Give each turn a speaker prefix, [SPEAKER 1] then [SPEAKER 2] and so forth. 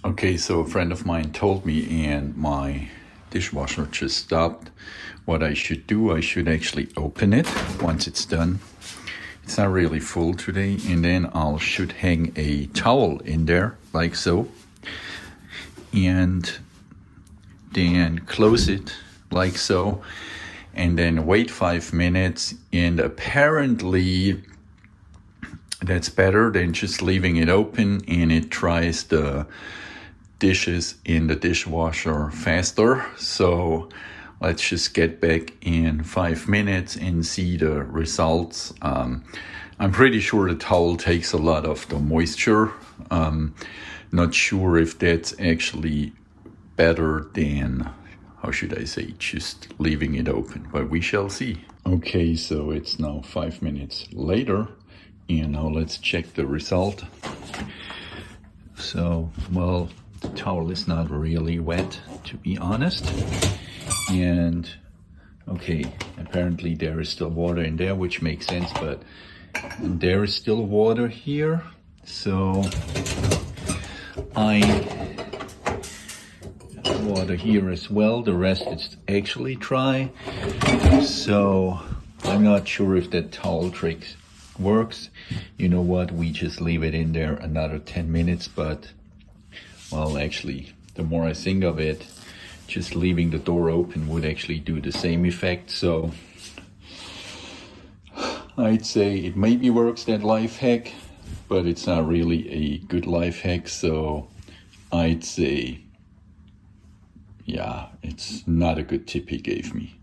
[SPEAKER 1] Okay, so a friend of mine told me, and my dishwasher just stopped. What I should do, I should actually open it once it's done. It's not really full today, and then I should hang a towel in there, like so, and then close it, like so, and then wait 5 minutes, and apparently that's better than just leaving it open, and it dries the dishes in the dishwasher faster. So let's just get back in 5 minutes and see the results. I'm pretty sure the towel takes a lot of the moisture. Not sure if that's actually better than, how should I say, just leaving it open, but we shall see. Okay, so it's now 5 minutes later, and now let's check the result. So, well, the towel is not really wet, to be honest. And okay, apparently there is still water in there, which makes sense, but there is still water here. So water here as well. The rest is actually dry. So I'm not sure if that towel trick works. You know what? We just leave it in there another 10 minutes, but well, actually, the more I think of it, just leaving the door open would actually do the same effect. So I'd say it maybe works, that life hack, but it's not really a good life hack. So I'd say, yeah, it's not a good tip he gave me.